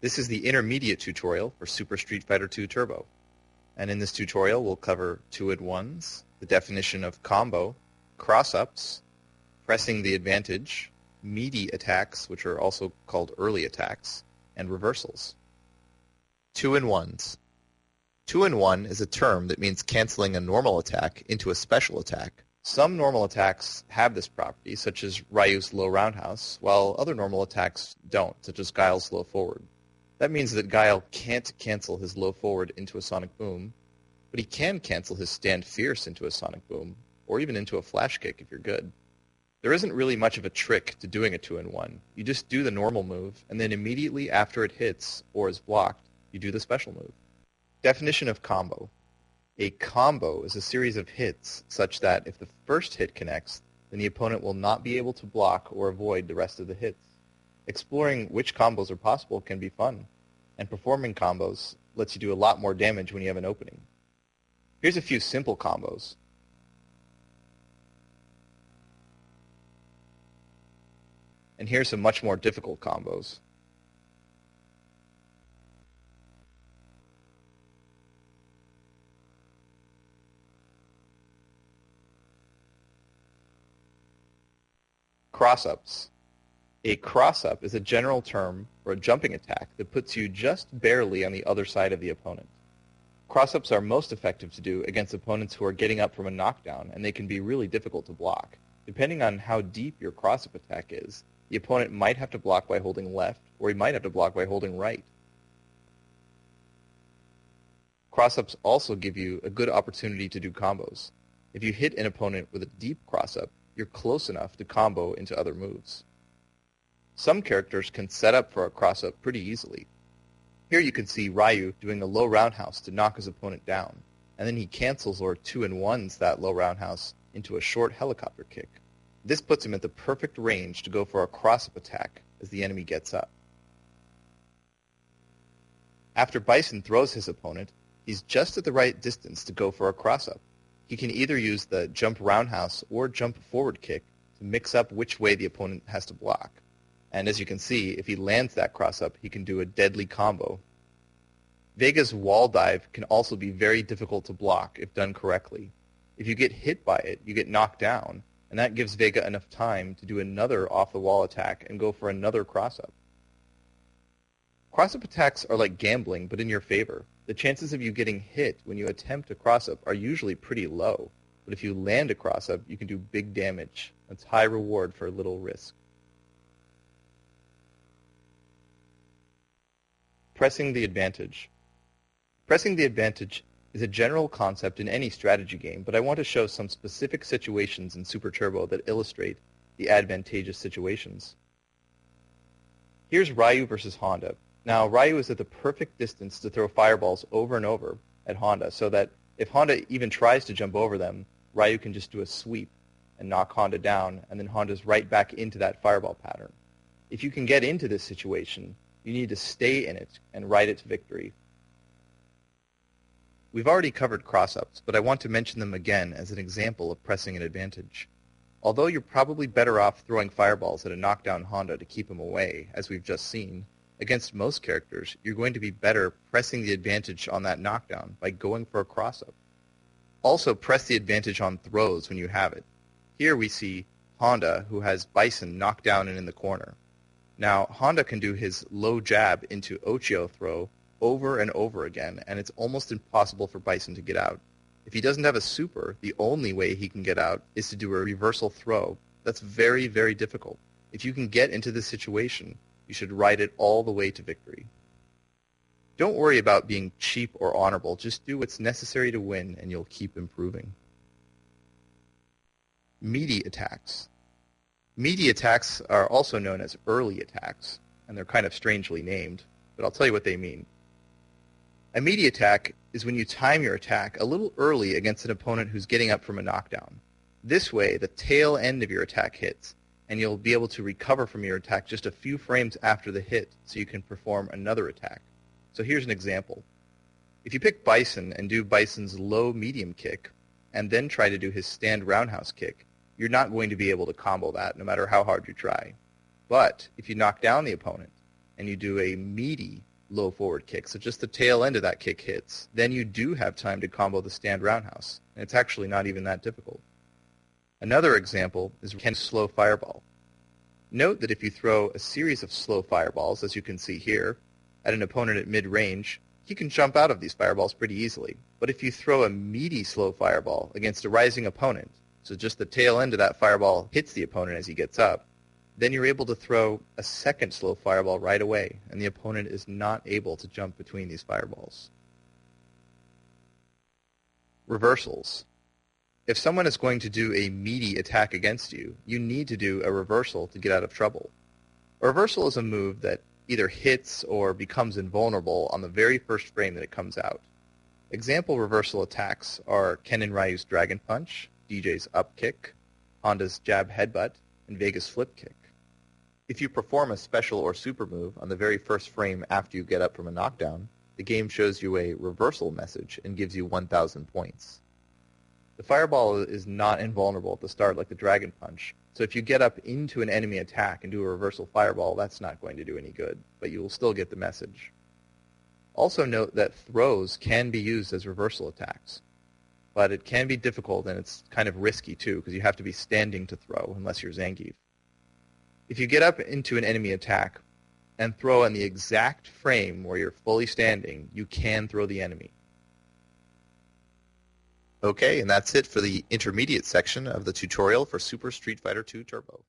This is the intermediate tutorial for Super Street Fighter II Turbo. And in this tutorial, we'll cover 2-in-1s, the definition of combo, cross-ups, pressing the advantage, meaty attacks, which are also called early attacks, and reversals. 2-in-1s. 2-in-1 is a term that means canceling a normal attack into a special attack. Some normal attacks have this property, such as Ryu's low roundhouse, while other normal attacks don't, such as Guile's low forward. That means that Guile can't cancel his low forward into a sonic boom, but he can cancel his stand fierce into a sonic boom, or even into a flash kick if you're good. There isn't really much of a trick to doing a 2-in-1. You just do the normal move, and then immediately after it hits, or is blocked, you do the special move. Definition of combo. A combo is a series of hits such that if the first hit connects, then the opponent will not be able to block or avoid the rest of the hits. Exploring which combos are possible can be fun, and performing combos lets you do a lot more damage when you have an opening. Here's a few simple combos. And here's some much more difficult combos. Crossups. A crossup is a general term for a jumping attack that puts you just barely on the other side of the opponent. Crossups are most effective to do against opponents who are getting up from a knockdown, and they can be really difficult to block. Depending on how deep your crossup attack is, the opponent might have to block by holding left, or he might have to block by holding right. Crossups also give you a good opportunity to do combos. If you hit an opponent with a deep crossup, you're close enough to combo into other moves. Some characters can set up for a crossup pretty easily. Here you can see Ryu doing a low roundhouse to knock his opponent down, and then he cancels or 2-in-1s that low roundhouse into a short helicopter kick. This puts him at the perfect range to go for a crossup attack as the enemy gets up. After Bison throws his opponent, he's just at the right distance to go for a crossup. He can either use the jump roundhouse or jump forward kick to mix up which way the opponent has to block. And as you can see, if he lands that crossup, he can do a deadly combo. Vega's wall dive can also be very difficult to block if done correctly. If you get hit by it, you get knocked down, and that gives Vega enough time to do another off-the-wall attack and go for another crossup. Crossup attacks are like gambling, but in your favor. The chances of you getting hit when you attempt a crossup are usually pretty low, but if you land a crossup, you can do big damage. That's high reward for little risk. Pressing the advantage. Pressing the advantage is a general concept in any strategy game, but I want to show some specific situations in Super Turbo that illustrate the advantageous situations. Here's Ryu versus Honda. Now, Ryu is at the perfect distance to throw fireballs over and over at Honda, so that if Honda even tries to jump over them, Ryu can just do a sweep and knock Honda down, and then Honda's right back into that fireball pattern. If you can get into this situation, you need to stay in it and ride it to victory. We've already covered crossups, but I want to mention them again as an example of pressing an advantage. Although you're probably better off throwing fireballs at a knockdown Honda to keep him away, as we've just seen, against most characters, you're going to be better pressing the advantage on that knockdown by going for a crossup. Also, press the advantage on throws when you have it. Here we see Honda, who has Bison knocked down and in the corner. Now, Honda can do his low jab into Ochio throw over and over again, and it's almost impossible for Bison to get out. If he doesn't have a super, the only way he can get out is to do a reversal throw. That's very, very difficult. If you can get into this situation, you should ride it all the way to victory. Don't worry about being cheap or honorable. Just do what's necessary to win, and you'll keep improving. Meaty attacks. Meaty attacks are also known as early attacks, and they're kind of strangely named, but I'll tell you what they mean. A meaty attack is when you time your attack a little early against an opponent who's getting up from a knockdown. This way, the tail end of your attack hits, and you'll be able to recover from your attack just a few frames after the hit, so you can perform another attack. So here's an example. If you pick Bison and do Bison's low-medium kick, and then try to do his stand roundhouse kick, you're not going to be able to combo that no matter how hard you try. But if you knock down the opponent, and you do a meaty low forward kick, so just the tail end of that kick hits, then you do have time to combo the stand roundhouse, and it's actually not even that difficult. Another example is Ken's slow fireball. Note that if you throw a series of slow fireballs, as you can see here, at an opponent at mid-range, he can jump out of these fireballs pretty easily. But if you throw a meaty slow fireball against a rising opponent, so just the tail end of that fireball hits the opponent as he gets up, then you're able to throw a second slow fireball right away, and the opponent is not able to jump between these fireballs. Reversals. If someone is going to do a meaty attack against you, you need to do a reversal to get out of trouble. A reversal is a move that either hits or becomes invulnerable on the very first frame that it comes out. Example reversal attacks are Ken and Ryu's Dragon Punch, DJ's Up Kick, Honda's Jab Headbutt, and Vega's Flip Kick. If you perform a special or super move on the very first frame after you get up from a knockdown, the game shows you a reversal message and gives you 1,000 points. The fireball is not invulnerable at the start like the Dragon Punch, so if you get up into an enemy attack and do a reversal fireball, that's not going to do any good, but you will still get the message. Also note that throws can be used as reversal attacks, but it can be difficult and it's kind of risky too, because you have to be standing to throw unless you're Zangief. If you get up into an enemy attack and throw in the exact frame where you're fully standing, you can throw the enemy. Okay, and that's it for the intermediate section of the tutorial for Super Street Fighter II Turbo.